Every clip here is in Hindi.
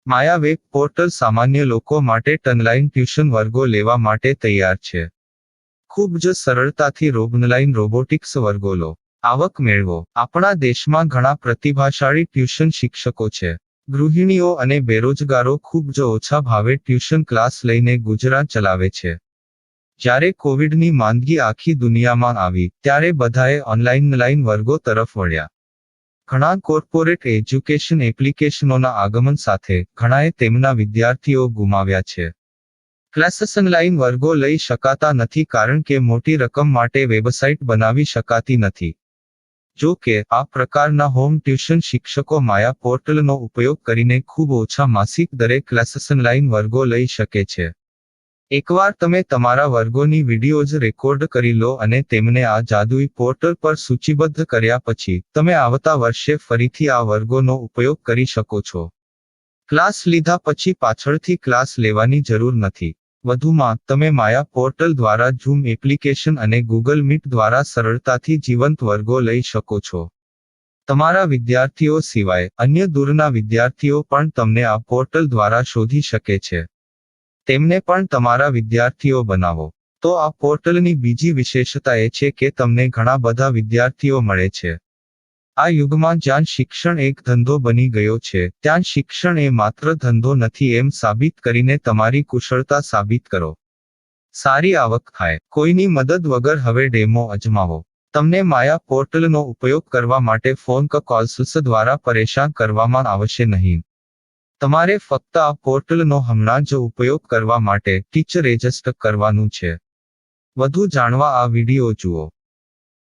માયા વેબ પોર્ટલ સામાન્ય લોકો માટે ઓનલાઈન ટ્યુશન વર્ગો લેવા માટે તૈયાર છે. ખૂબ જ સરળતાથી ઓનલાઈન રોબોટિક્સ વર્ગો લો, આવક મેળવો. આપણા દેશમાં ઘણા પ્રતિભાશાળી ટ્યુશન શિક્ષકો છે. ગૃહિણીઓ અને બેરોજગારો ખૂબ જ ઓછા ભાવે ટ્યુશન ક્લાસ લઈને ગુજરાન ચલાવે છે. જ્યારે કોવિડની માંદગી આખી દુનિયામાં આવી ત્યારે બધાએ ઓનલાઈન વર્ગો તરફ વળ્યા. ઘણા કોર્પોરેટ એજ્યુકેશન એપ્લિકેશનોના આગમન સાથે ઘણાએ તેમના વિદ્યાર્થીઓ ગુમાવ્યા છે. ક્લાસીસ ઓનલાઈન વર્ગો લઈ શકાતા નથી કારણ કે મોટી રકમ માટે વેબસાઇટ બનાવી શકાતી નથી. જો કે આ પ્રકારના હોમ ટ્યુશન શિક્ષકો માયા પોર્ટલનો ઉપયોગ કરીને ખૂબ ઓછા માસિક દરે ક્લાસીસ ઓનલાઈન વર્ગો લઈ શકે છે. એકવાર તમે તમારા વર્ગોની વિડીયોઝ રેકોર્ડ કરી લો અને તેમને આ જાદુઈ પોર્ટલ પર સૂચિબદ્ધ કર્યા પછી તમે આવતા વર્ષે ફરીથી આ વર્ગોનો ઉપયોગ કરી શકો છો. ક્લાસ લીધા પછી પાછળથી ક્લાસ લેવાની જરૂર નથી. વધુમાં તમે માયા પોર્ટલ દ્વારા ઝૂમ એપ્લિકેશન અને ગૂગલ મીટ દ્વારા સરળતાથી જીવંત વર્ગો લઈ શકો છો. તમારા વિદ્યાર્થીઓ સિવાય અન્ય દૂરના વિદ્યાર્થીઓ પણ તમને આ પોર્ટલ દ્વારા શોધી શકે છે. તેમને પણ તમારા વિદ્યાર્થીઓ બનાવો. તો આ પોર્ટલની બીજી વિશેષતા એ છે કે તમને ઘણા બધા વિદ્યાર્થીઓ મળે છે. આ યુગમાં જ્યાં શિક્ષણ એક ધંધો બની ગયો છે ત્યાં શિક્ષણ એ માત્ર ધંધો નથી એમ સાબિત કરીને તમારી કુશળતા સાબિત કરો. સારી આવક થાય. કોઈની મદદ વગર હવે ડેમો અજમાવો. તમને માયા પોર્ટલનો ઉપયોગ કરવા માટે ફોન કોલ્સ દ્વારા પરેશાન કરવામાં આવશે નહીં. તમારે ફક્ત આ પોર્ટલનો હમણાં જ ઉપયોગ કરવા માટે ટીચર રજિસ્ટર કરવાનું છે. વધુ જાણવા આ વિડિયો જુઓ.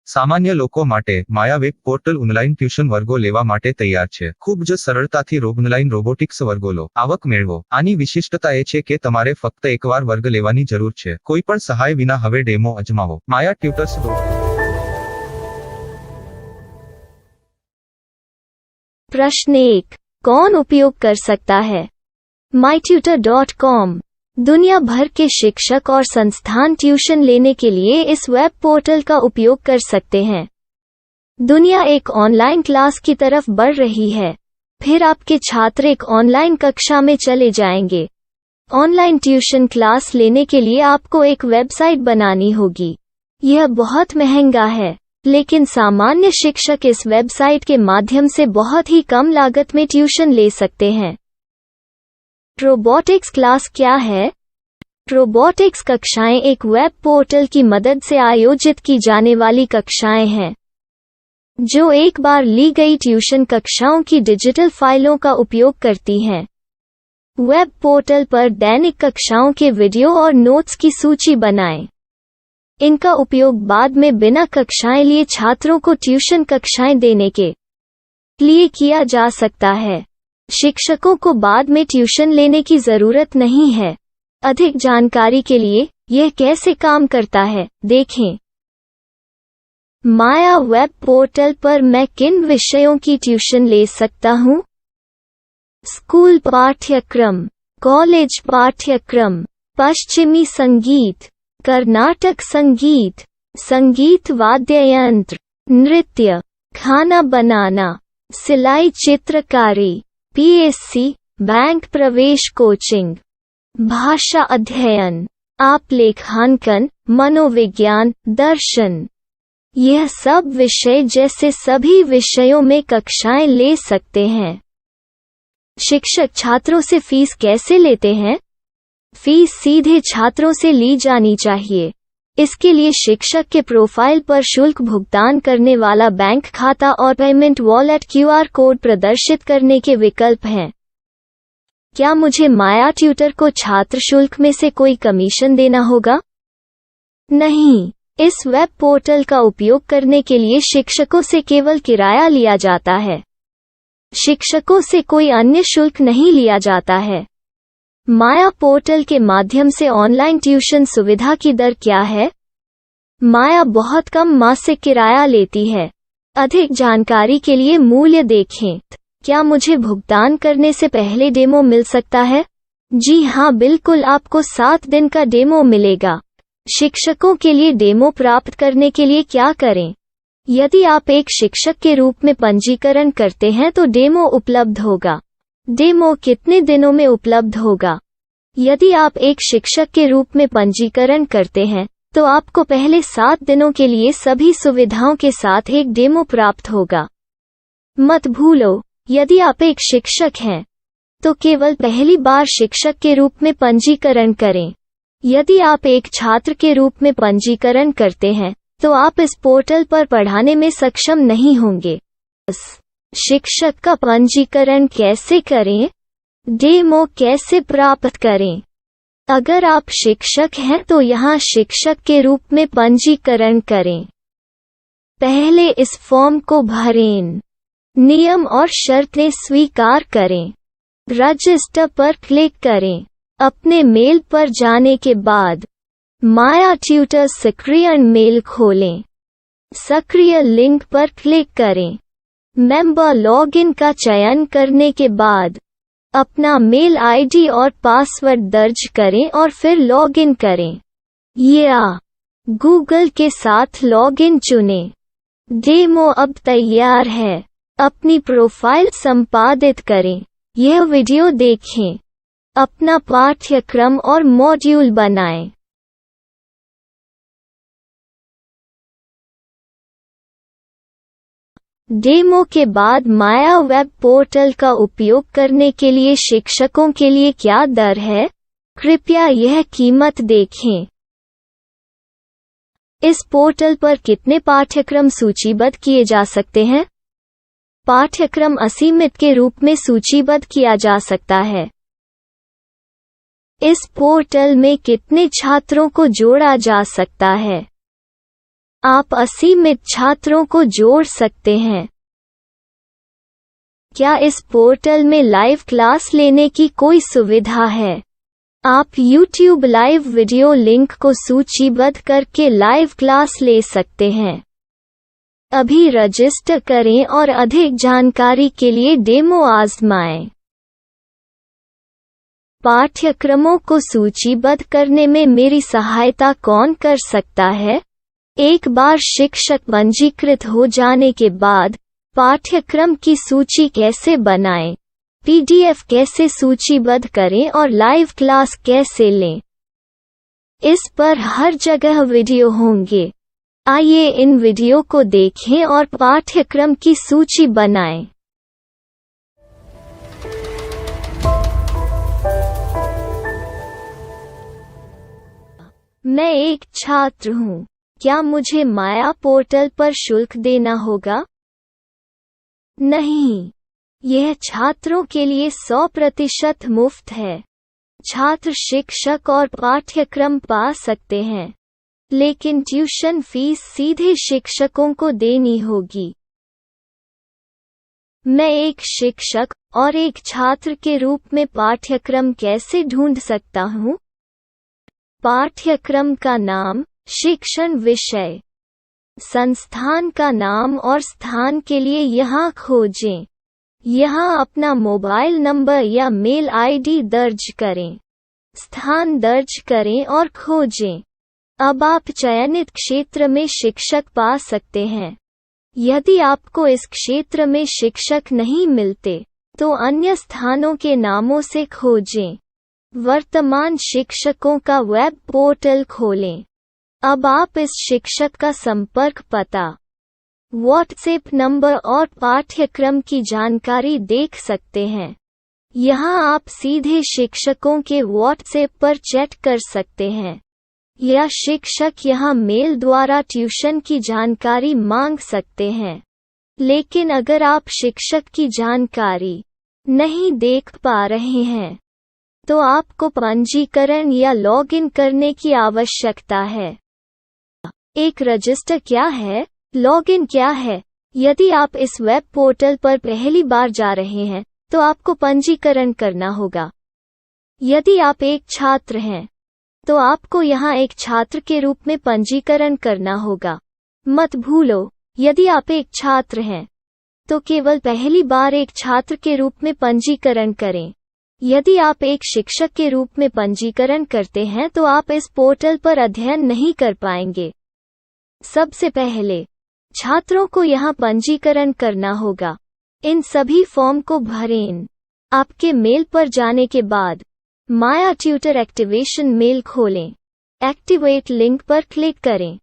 સામાન્ય લોકો માટે માયા વેબ પોર્ટલ ઓનલાઈન ટ્યુશન વર્ગો લેવા માટે તૈયાર છે. ખૂબ જ સરળતાથી ઓનલાઈન રોબોટિક્સ વર્ગો લો, આવક મેળવો. આની વિશિષ્ટતા એ છે કે તમારે ફક્ત એકવાર વર્ગ લેવાની જરૂર છે. કોઈ પણ સહાય વિના હવે ડેમો અજમાવો. માયા ટ્યુટર્સ. प्रश्न 1. कौन उपयोग कर सकता है? mytutor.com दुनिया भर के शिक्षक और संस्थान ट्यूशन लेने के लिए इस वेब पोर्टल का उपयोग कर सकते हैं. दुनिया एक ऑनलाइन क्लास की तरफ बढ़ रही है. फिर आपके छात्र एक ऑनलाइन कक्षा में चले जाएंगे. ऑनलाइन ट्यूशन क्लास लेने के लिए आपको एक वेबसाइट बनानी होगी. यह बहुत महंगा है, लेकिन सामान्य शिक्षक इस वेबसाइट के माध्यम से बहुत ही कम लागत में ट्यूशन ले सकते हैं. रोबोटिक्स क्लास क्या है? रोबोटिक्स कक्षाएं एक वेब पोर्टल की मदद से आयोजित की जाने वाली कक्षाएं हैं, जो एक बार ली गई ट्यूशन कक्षाओं की डिजिटल फाइलों का उपयोग करती हैं. वेब पोर्टल पर दैनिक कक्षाओं के वीडियो और नोट्स की सूची बनाएं. इनका उपयोग बाद में बिना कक्षाएं लिए छात्रों को ट्यूशन कक्षाएं देने के लिए किया जा सकता है. शिक्षकों को बाद में ट्यूशन लेने की जरूरत नहीं है. अधिक जानकारी के लिए यह कैसे काम करता है देखें. माया वेब पोर्टल पर मैं किन विषयों की ट्यूशन ले सकता हूँ? स्कूल पाठ्यक्रम, कॉलेज पाठ्यक्रम, पश्चिमी संगीत, कर्नाटक संगीत, संगीत वाद्य यंत्र, नृत्य, खाना बनाना, सिलाई चित्रकारी, पीएससी, बैंक प्रवेश कोचिंग, भाषा अध्ययन, आलेखांकन, मनोविज्ञान, दर्शन. यह सब विषय जैसे सभी विषयों में कक्षाएं ले सकते हैं. शिक्षक छात्रों से फीस कैसे लेते हैं? फीस सीधे छात्रों से ली जानी चाहिए. इसके लिए शिक्षक के प्रोफाइल पर शुल्क भुगतान करने वाला बैंक खाता और पेमेंट वॉलेट क्यूआर कोड प्रदर्शित करने के विकल्प हैं. क्या मुझे माया ट्यूटर को छात्र शुल्क में से कोई कमीशन देना होगा? नहीं. इस वेब पोर्टल का उपयोग करने के लिए शिक्षकों से केवल किराया लिया जाता है. शिक्षकों से कोई अन्य शुल्क नहीं लिया जाता है. माया पोर्टल के माध्यम से ऑनलाइन ट्यूशन सुविधा की दर क्या है? माया बहुत कम मासिक किराया लेती है. अधिक जानकारी के लिए मूल्य देखें. क्या मुझे भुगतान करने से पहले डेमो मिल सकता है? जी हाँ, बिल्कुल. आपको 7 दिन का डेमो मिलेगा. शिक्षकों के लिए डेमो प्राप्त करने के लिए क्या करें? यदि आप एक शिक्षक के रूप में पंजीकरण करते हैं तो डेमो उपलब्ध होगा. डेमो कितने दिनों में उपलब्ध होगा? यदि आप एक शिक्षक के रूप में पंजीकरण करते हैं, तो आपको पहले 7 दिनों के लिए सभी सुविधाओं के साथ एक डेमो प्राप्त होगा। मत भूलो, यदि आप एक शिक्षक हैं, तो केवल पहली बार शिक्षक के रूप में पंजीकरण करें। यदि आप एक छात्र के रूप में पंजीकरण करते हैं, तो आप इस पोर्टल पर पढ़ाने में सक्षम नहीं होंगे। शिक्षक का पंजीकरण कैसे करें? डेमो कैसे प्राप्त करें? अगर आप शिक्षक हैं तो यहाँ शिक्षक के रूप में पंजीकरण करें। पहले इस फॉर्म को भरें। नियम और शर्तें स्वीकार करें। रजिस्टर पर क्लिक करें। अपने मेल पर जाने के बाद माया ट्यूटर सक्रिय मेल खोलें। सक्रिय लिंक पर क्लिक करें। मेंबर लॉगिन का चयन करने के बाद अपना मेल आईडी और पासवर्ड दर्ज करें और फिर लॉगिन करें या गूगल के साथ लॉगिन चुनें। डेमो अब तैयार है। अपनी प्रोफाइल संपादित करें। यह वीडियो देखें। अपना पाठ्यक्रम और मॉड्यूल बनाएं। डेमो के बाद माया वेब पोर्टल का उपयोग करने के लिए शिक्षकों के लिए क्या दर है? कृपया यह कीमत देखें। इस पोर्टल पर कितने पाठ्यक्रम सूचीबद्ध किए जा सकते हैं? पाठ्यक्रम असीमित के रूप में सूचीबद्ध किया जा सकता है। इस पोर्टल में कितने छात्रों को जोड़ा जा सकता है? आप असीमित छात्रों को जोड़ सकते हैं। क्या इस पोर्टल में लाइव क्लास लेने की कोई सुविधा है? आप YouTube लाइव वीडियो लिंक को सूचीबद्ध करके लाइव क्लास ले सकते हैं। अभी रजिस्टर करें और अधिक जानकारी के लिए डेमो आजमाएं। पाठ्यक्रमों को सूचीबद्ध करने में मेरी सहायता कौन कर सकता है? एक बार शिक्षक पंजीकृत हो जाने के बाद पाठ्यक्रम की सूची कैसे बनाएं, PDF कैसे सूचीबद्ध करें और लाइव क्लास कैसे लें, इस पर हर जगह वीडियो होंगे। आइए इन वीडियो को देखें और पाठ्यक्रम की सूची बनाएं। मैं एक छात्र हूँ। क्या मुझे माया पोर्टल पर शुल्क देना होगा? नहीं, यह छात्रों के लिए 100% मुफ्त है। छात्र शिक्षक और पाठ्यक्रम पा सकते हैं, लेकिन ट्यूशन फीस सीधे शिक्षकों को देनी होगी। मैं एक शिक्षक और एक छात्र के रूप में पाठ्यक्रम कैसे ढूंढ सकता हूँ? पाठ्यक्रम का नाम, शिक्षण विषय, संस्थान का नाम और स्थान के लिए यहाँ खोजें। यहाँ अपना मोबाइल नंबर या मेल आईडी दर्ज करें। स्थान दर्ज करें और खोजें। अब आप चयनित क्षेत्र में शिक्षक पा सकते हैं। यदि आपको इस क्षेत्र में शिक्षक नहीं मिलते, तो अन्य स्थानों के नामों से खोजें। वर्तमान शिक्षकों का वेब पोर्टल खोलें। अब आप इस शिक्षक का संपर्क पता, व्हाट्सएप नंबर और पाठ्यक्रम की जानकारी देख सकते हैं। यहाँ आप सीधे शिक्षकों के व्हाट्सएप पर चैट कर सकते हैं, या शिक्षक यहाँ मेल द्वारा ट्यूशन की जानकारी मांग सकते हैं। लेकिन अगर आप शिक्षक की जानकारी नहीं देख पा रहे हैं, तो आपको पंजीकरण या लॉगिन करने की आवश्यकता है। एक रजिस्टर क्या है? लॉगिन क्या है? यदि आप इस वेब पोर्टल पर पहली बार जा रहे हैं, तो आपको पंजीकरण करना होगा। यदि आप एक छात्र हैं, तो आपको यहाँ एक छात्र के रूप में पंजीकरण करना होगा। मत भूलो, यदि आप एक छात्र हैं, तो केवल पहली बार एक छात्र के रूप में पंजीकरण करें। यदि आप एक शिक्षक के रूप में पंजीकरण करते हैं तो आप इस पोर्टल पर अध्ययन नहीं कर पाएंगे। सबसे पहले छात्रों को यहाँ पंजीकरण करना होगा। इन सभी फॉर्म को भरें। आपके मेल पर जाने के बाद माया ट्यूटर एक्टिवेशन मेल खोलें। एक्टिवेट लिंक पर क्लिक करें।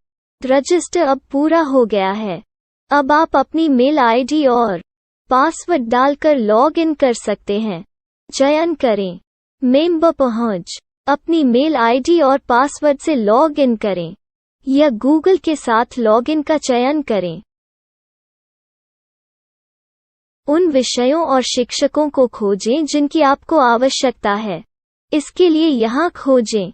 रजिस्टर अब पूरा हो गया है। अब आप अपनी मेल आईडी और पासवर्ड डालकर लॉग इन कर सकते हैं। चयन करें मेंबर पहुंच। अपनी मेल आईडी और पासवर्ड से लॉग इन करें या गूगल के साथ लॉग इन का चयन करें। उन विषयों और शिक्षकों को खोजें जिनकी आपको आवश्यकता है। इसके लिए यहाँ खोजें।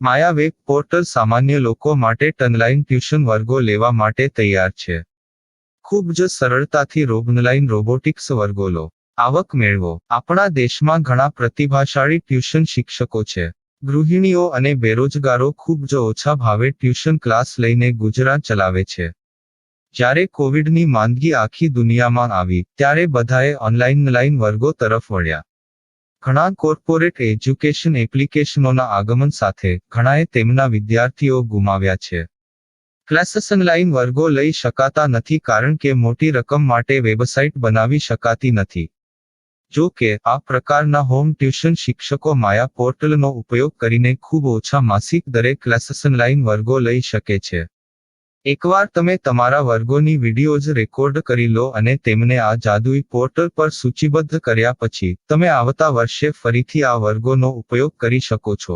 માયા વેબ પોર્ટલ સામાન્ય લોકો માટે ઓનલાઈન ટ્યુશન વર્ગો લેવા માટે તૈયાર છે. ખૂબ જ સરળતાથી ઓનલાઈન રોબોટિક્સ વર્ગો લો. આવક મેળવો. આપણા દેશમાં ઘણા પ્રતિભાશાળી ટ્યુશન શિક્ષકો છે. ગૃહિણીઓ અને બેરોજગારો ખૂબ જ ઓછા ભાવે ટ્યુશન ક્લાસ લઈને ગુજરાન ચલાવે છે. જ્યારે કોવિડની માંદગી આખી દુનિયામાં આવી ત્યારે બધાએ ઓનલાઈન વર્ગો તરફ વળ્યા. ઘણા કોર્પોરેટ એજ્યુકેશન એપ્લિકેશનોના આગમન સાથે ઘણાએ તેમના વિદ્યાર્થીઓ ગુમાવ્યા છે. ક્લાસીસ ઓનલાઈન વર્ગો લઈ શકાતા નથી કારણ કે મોટી રકમ માટે વેબસાઇટ બનાવી શકાતી નથી. જો કે આ પ્રકારના હોમ ટ્યુશન શિક્ષકો માયા પોર્ટલનો ઉપયોગ કરીને ખૂબ ઓછા માસિક દરે ક્લાસીસ ઓનલાઈન વર્ગો લઈ શકે છે. એકવાર તમે તમારા વર્ગોની વિડીયોઝ રેકોર્ડ કરી લો અને તેમને આ જાદુઈ પોર્ટલ પર સૂચિબદ્ધ કર્યા પછી તમે આવતા વર્ષે ફરીથી આ વર્ગોનો ઉપયોગ કરી શકો છો.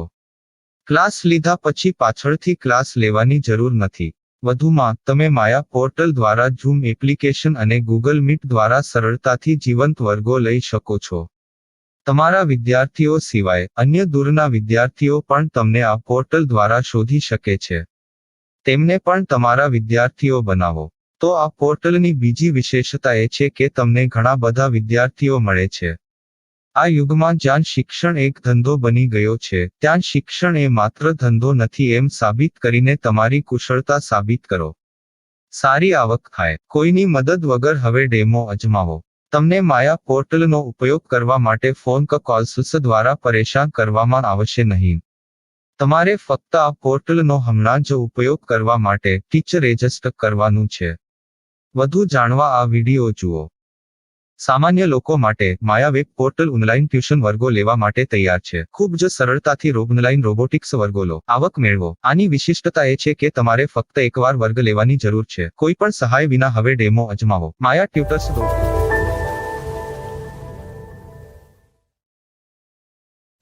ક્લાસ લીધા પછી પાછળથી ક્લાસ લેવાની જરૂર નથી. વધુમાં તમે માયા પોર્ટલ દ્વારા ઝૂમ એપ્લિકેશન અને ગૂગલ મીટ દ્વારા સરળતાથી જીવંત વર્ગો લઈ શકો છો. તમારા વિદ્યાર્થીઓ સિવાય અન્ય દૂરના વિદ્યાર્થીઓ પણ તમને આ પોર્ટલ દ્વારા શોધી શકે છે. તેમને પણ તમારા વિદ્યાર્થીઓ બનાવો. તો આ પોર્ટલની બીજી વિશેષતા એ છે કે તમને ઘણા બધા વિદ્યાર્થીઓ મળે છે. આ યુગમાં જ્યાં શિક્ષણ એક ધંધો બની ગયો છે ત્યાં શિક્ષણ એ માત્ર ધંધો નથી એમ સાબિત કરીને તમારી કુશળતા સાબિત કરો. સારી આવક થાય. કોઈની મદદ વગર હવે ડેમો અજમાવો. તમને માયા પોર્ટલનો ઉપયોગ કરવા માટે ફોન કોલ્સ દ્વારા પરેશાન કરવામાં આવશે નહીં. તમારે ફક્ત આ પોર્ટલનો હમણાં જ ઉપયોગ કરવા માટે ટીચર રજિસ્ટર કરવાનું છે. વધુ જાણવા આ વિડિયો જુઓ. સામાન્ય લોકો માટે માયા વેબ પોર્ટલ ઓનલાઈન ટ્યુશન વર્ગો લેવા માટે તૈયાર છે. ખૂબ જ સરળતાથી ઓનલાઈન રોબોટિક્સ વર્ગો લો. આવક મેળવો. આની વિશિષ્ટતા એ છે કે તમારે ફક્ત એકવાર વર્ગ લેવાની જરૂર છે. કોઈ પણ સહાય વિના હવે ડેમો અજમાવો. માયા ટ્યુટર્સ.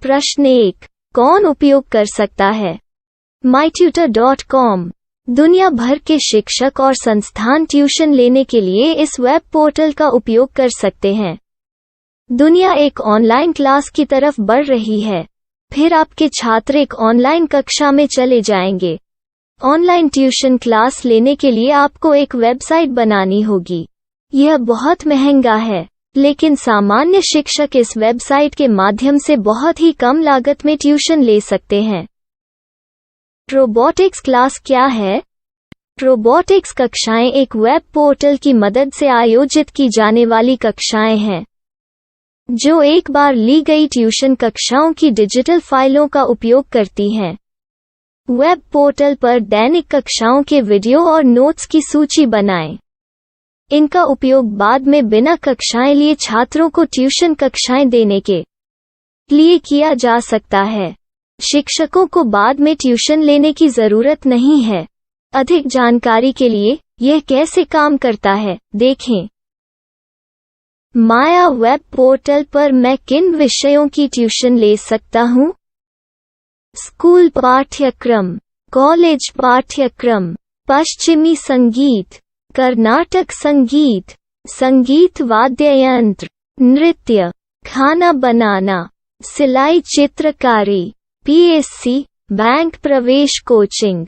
प्रश्न 1. कौन उपयोग कर सकता है? mytutor.com दुनिया भर के शिक्षक और संस्थान ट्यूशन लेने के लिए इस वेब पोर्टल का उपयोग कर सकते हैं. दुनिया एक ऑनलाइन क्लास की तरफ बढ़ रही है. फिर आपके छात्र एक ऑनलाइन कक्षा में चले जाएंगे. ऑनलाइन ट्यूशन क्लास लेने के लिए आपको एक वेबसाइट बनानी होगी. यह बहुत महंगा है, लेकिन सामान्य शिक्षक इस वेबसाइट के माध्यम से बहुत ही कम लागत में ट्यूशन ले सकते हैं. रोबोटिक्स क्लास क्या है? रोबोटिक्स कक्षाएं एक वेब पोर्टल की मदद से आयोजित की जाने वाली कक्षाएं हैं, जो एक बार ली गई ट्यूशन कक्षाओं की डिजिटल फाइलों का उपयोग करती हैं. वेब पोर्टल पर दैनिक कक्षाओं के वीडियो और नोट्स की सूची बनाएं. इनका उपयोग बाद में बिना कक्षाएं लिए छात्रों को ट्यूशन कक्षाएं देने के लिए किया जा सकता है। शिक्षकों को बाद में ट्यूशन लेने की जरूरत नहीं है। अधिक जानकारी के लिए यह कैसे काम करता है, देखें। माया वेब पोर्टल पर मैं किन विषयों की ट्यूशन ले सकता हूँ? स्कूल पाठ्यक्रम, कॉलेज पाठ्यक्रम, पश्चिमी संगीत, कर्नाटक संगीत, संगीत वाद्य यंत्र, नृत्य, खाना बनाना, सिलाई चित्रकारी, पीएससी, बैंक प्रवेश कोचिंग,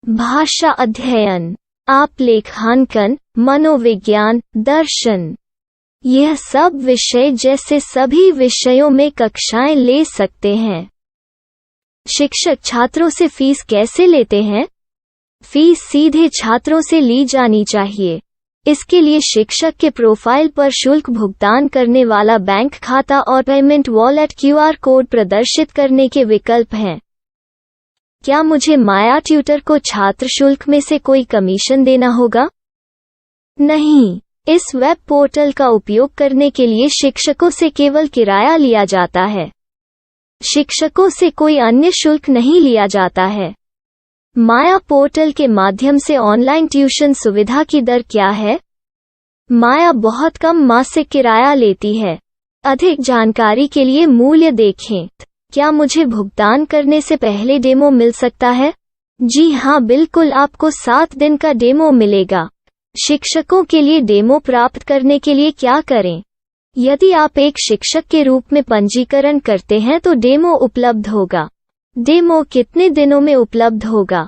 भाषा अध्ययन, आप लेखांकन, मनोविज्ञान, दर्शन। यह सब विषय जैसे सभी विषयों में कक्षाएं ले सकते हैं। शिक्षक छात्रों से फीस कैसे लेते हैं? फीस सीधे छात्रों से ली जानी चाहिए। इसके लिए शिक्षक के प्रोफाइल पर शुल्क भुगतान करने वाला बैंक खाता और पेमेंट वॉलेट क्यूआर कोड प्रदर्शित करने के विकल्प हैं। क्या मुझे माया ट्यूटर को छात्र शुल्क में से कोई कमीशन देना होगा? नहीं, इस वेब पोर्टल का उपयोग करने के लिए शिक्षकों से केवल किराया लिया जाता है। शिक्षकों से कोई अन्य शुल्क नहीं लिया जाता है। माया पोर्टल के माध्यम से ऑनलाइन ट्यूशन सुविधा की दर क्या है? माया बहुत कम मासिक किराया लेती है। अधिक जानकारी के लिए मूल्य देखें। क्या मुझे भुगतान करने से पहले डेमो मिल सकता है? जी हाँ, बिल्कुल, आपको 7 दिन का डेमो मिलेगा। शिक्षकों के लिए डेमो प्राप्त करने के लिए क्या करें? यदि आप एक शिक्षक के रूप में पंजीकरण करते हैं तो डेमो उपलब्ध होगा। डेमो कितने दिनों में उपलब्ध होगा?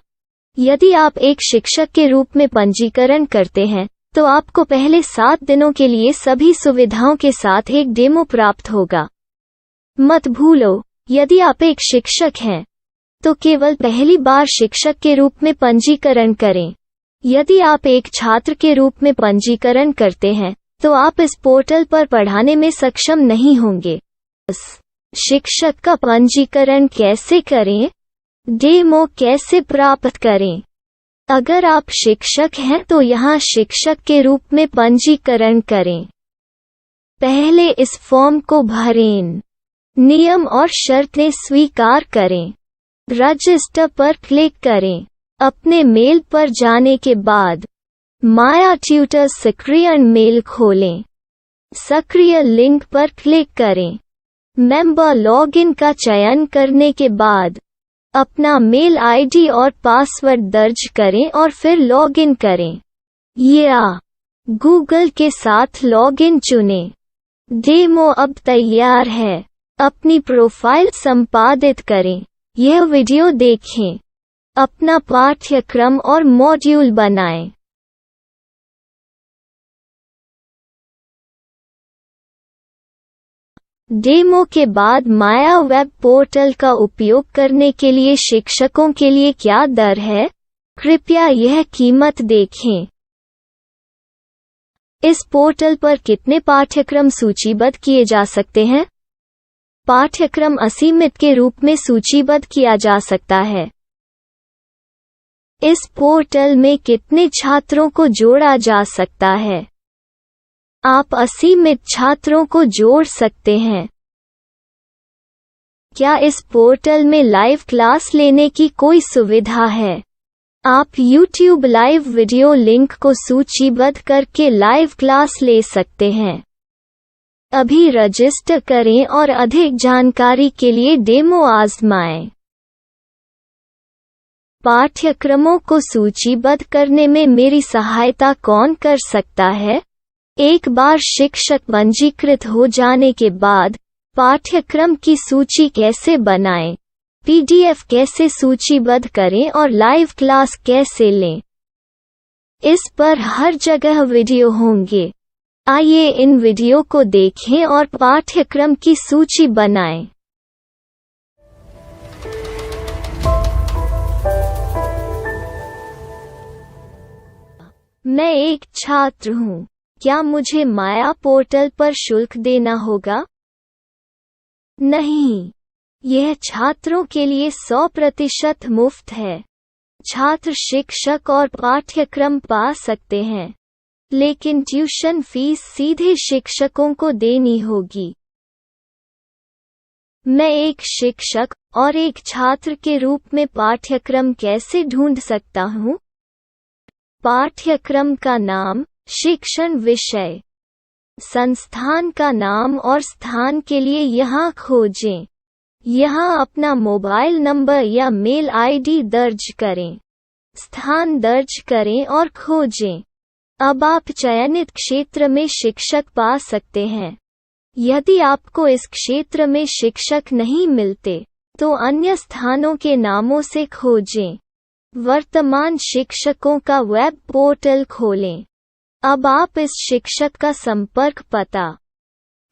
यदि आप एक शिक्षक के रूप में पंजीकरण करते हैं तो आपको पहले 7 दिनों के लिए सभी सुविधाओं के साथ एक डेमो प्राप्त होगा। मत भूलो, यदि आप एक शिक्षक हैं तो केवल पहली बार शिक्षक के रूप में पंजीकरण करें। यदि आप एक छात्र के रूप में पंजीकरण करते हैं तो आप इस पोर्टल पर पढ़ाने में सक्षम नहीं होंगे। शिक्षक का पंजीकरण कैसे करें? डेमो कैसे प्राप्त करें? अगर आप शिक्षक हैं तो यहाँ शिक्षक के रूप में पंजीकरण करें। पहले इस फॉर्म को भरें। नियम और शर्तें स्वीकार करें। रजिस्टर पर क्लिक करें। अपने मेल पर जाने के बाद माया ट्यूटर सक्रिय मेल खोलें। सक्रिय लिंक पर क्लिक करें। मेंबर लॉगिन का चयन करने के बाद अपना मेल आईडी और पासवर्ड दर्ज करें और फिर लॉगिन करें या गूगल के साथ लॉगिन चुनें। डेमो अब तैयार है। अपनी प्रोफाइल संपादित करें। यह वीडियो देखें। अपना पाठ्यक्रम और मॉड्यूल बनाएं। डेमो के बाद माया वेब पोर्टल का उपयोग करने के लिए शिक्षकों के लिए क्या दर है? कृपया यह कीमत देखें। इस पोर्टल पर कितने पाठ्यक्रम सूचीबद्ध किए जा सकते हैं? पाठ्यक्रम असीमित के रूप में सूचीबद्ध किया जा सकता है। इस पोर्टल में कितने छात्रों को जोड़ा जा सकता है? आप असीमित छात्रों को जोड़ सकते हैं। क्या इस पोर्टल में लाइव क्लास लेने की कोई सुविधा है? आप YouTube लाइव वीडियो लिंक को सूचीबद्ध करके लाइव क्लास ले सकते हैं। अभी रजिस्टर करें और अधिक जानकारी के लिए डेमो आजमाएं। पाठ्यक्रमों को सूचीबद्ध करने में मेरी सहायता कौन कर सकता है? एक बार शिक्षक पंजीकृत हो जाने के बाद पाठ्यक्रम की सूची कैसे बनाएं, PDF कैसे सूचीबद्ध करें और लाइव क्लास कैसे लें, इस पर हर जगह वीडियो होंगे। आइए इन वीडियो को देखें और पाठ्यक्रम की सूची बनाएं। मैं एक छात्र हूँ। क्या मुझे माया पोर्टल पर शुल्क देना होगा? नहीं, यह छात्रों के लिए 100% मुफ्त है। छात्र शिक्षक और पाठ्यक्रम पा सकते हैं, लेकिन ट्यूशन फीस सीधे शिक्षकों को देनी होगी। मैं एक शिक्षक और एक छात्र के रूप में पाठ्यक्रम कैसे ढूंढ सकता हूँ? पाठ्यक्रम का नाम, शिक्षण विषय, संस्थान का नाम और स्थान के लिए यहाँ खोजें। यहाँ अपना मोबाइल नंबर या मेल आईडी दर्ज करें। स्थान दर्ज करें और खोजें। अब आप चयनित क्षेत्र में शिक्षक पा सकते हैं। यदि आपको इस क्षेत्र में शिक्षक नहीं मिलते, तो अन्य स्थानों के नामों से खोजें। वर्तमान शिक्षकों का वेब पोर्टल खोलें। अब आप इस शिक्षक का संपर्क पता,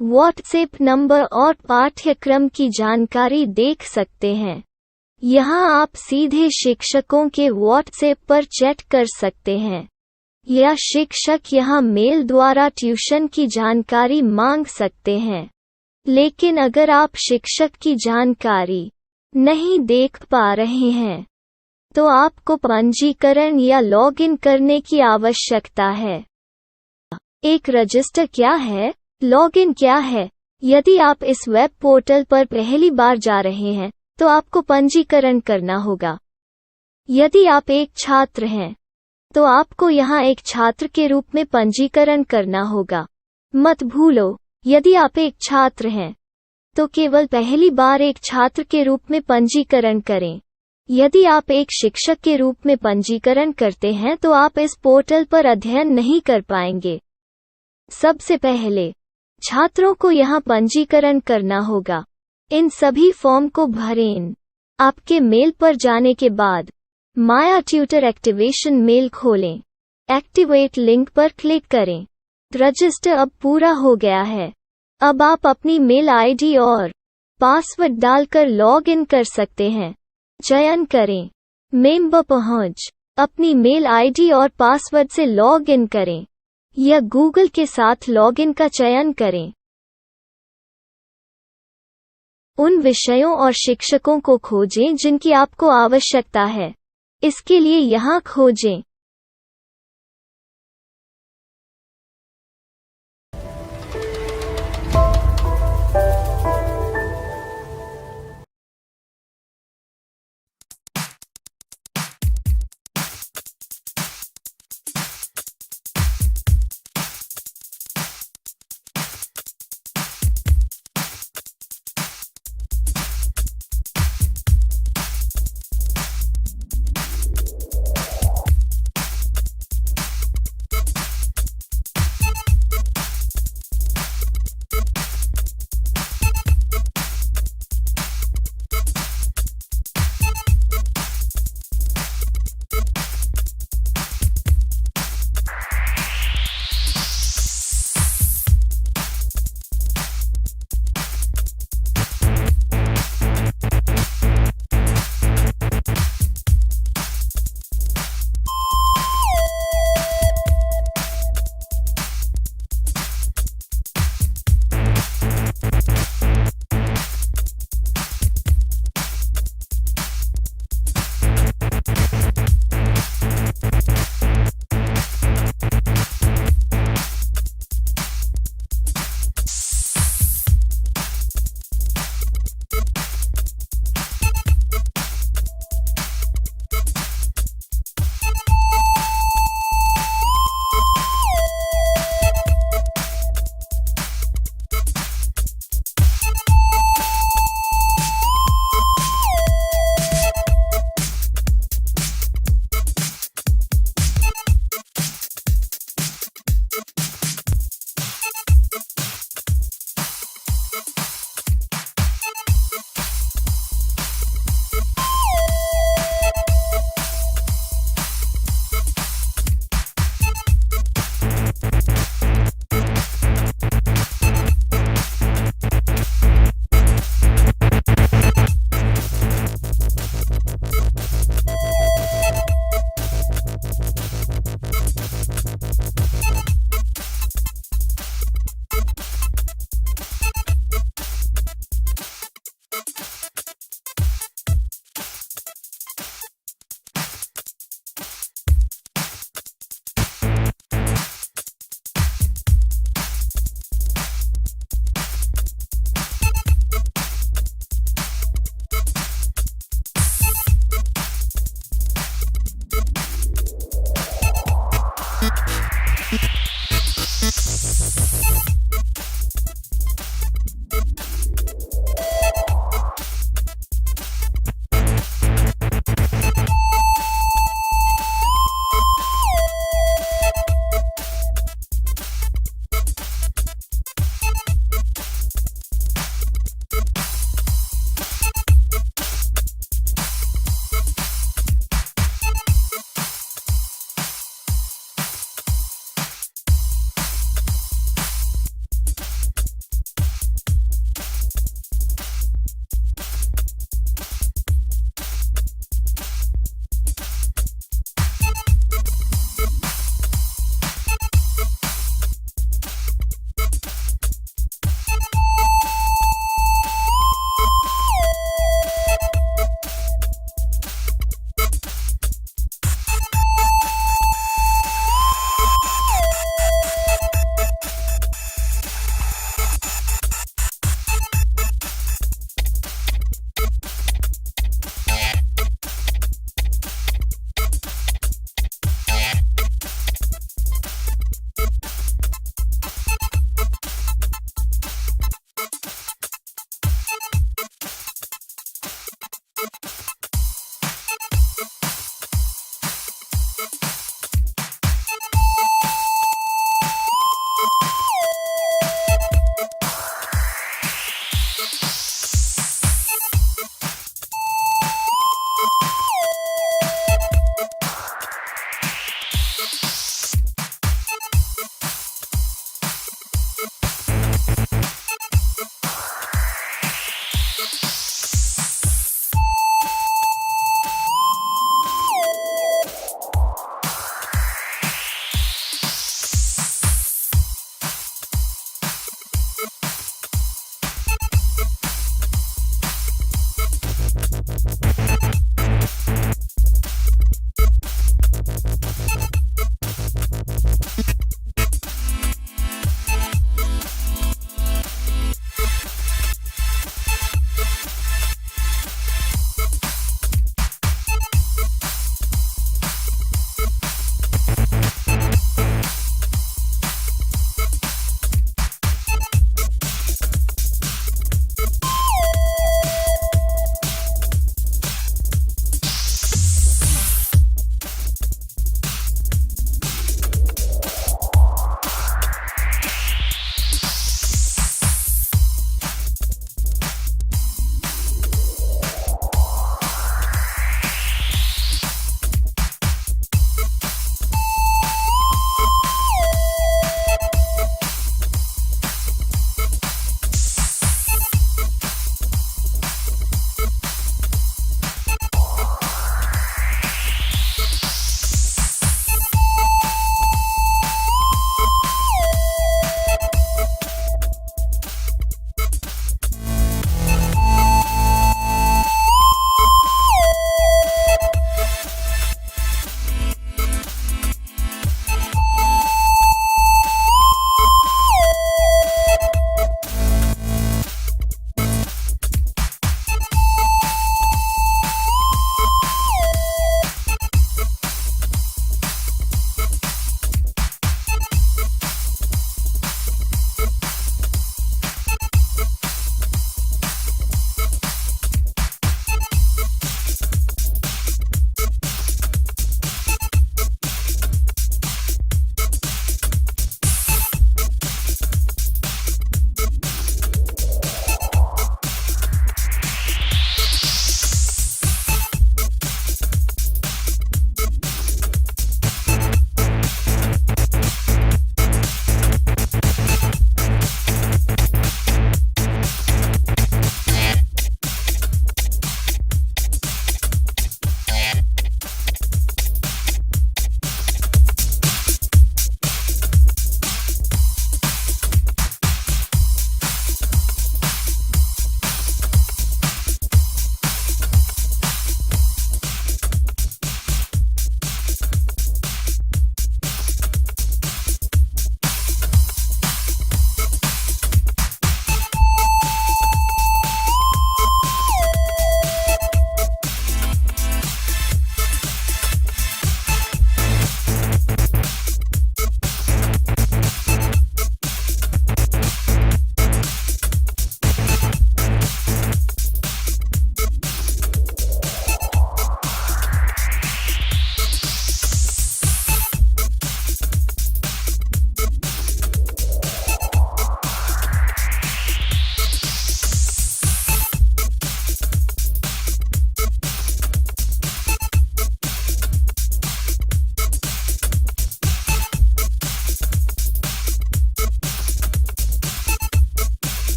व्हाट्सएप नंबर और पाठ्यक्रम की जानकारी देख सकते हैं। यहाँ आप सीधे शिक्षकों के व्हाट्सएप पर चैट कर सकते हैं, या शिक्षक यहाँ मेल द्वारा ट्यूशन की जानकारी मांग सकते हैं। लेकिन अगर आप शिक्षक की जानकारी नहीं देख पा रहे हैं, तो आपको पंजीकरण या लॉगिन करने की आवश्यकता है। एक रजिस्टर क्या है? लॉगिन क्या है? यदि आप इस वेब पोर्टल पर पहली बार जा रहे हैं, तो आपको पंजीकरण करना होगा। यदि आप एक छात्र हैं, तो आपको यहाँ एक छात्र के रूप में पंजीकरण करना होगा। मत भूलो, यदि आप एक छात्र हैं, तो केवल पहली बार एक छात्र के रूप में पंजीकरण करें। यदि आप एक शिक्षक के रूप में पंजीकरण करते हैं, तो आप इस पोर्टल पर अध्ययन नहीं कर पाएंगे। सबसे पहले, छात्रों को यहाँ पंजीकरण करना होगा। इन सभी फॉर्म को भरें। आपके मेल पर जाने के बाद, माया ट्यूटर एक्टिवेशन मेल खोलें। एक्टिवेट लिंक पर क्लिक करें। रजिस्टर अब पूरा हो गया है। अब आप अपनी मेल आईडी और पासवर्ड डालकर लॉग इन कर सकते हैं। चयन करें मेंबर पहुंच। अपनी मेल आईडी और पासवर्ड से लॉग इन करें, या गूगल के साथ लॉगिन का चयन करें। उन विषयों और शिक्षकों को खोजें जिनकी आपको आवश्यकता है। इसके लिए यहाँ खोजें।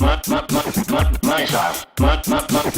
Money style. Money.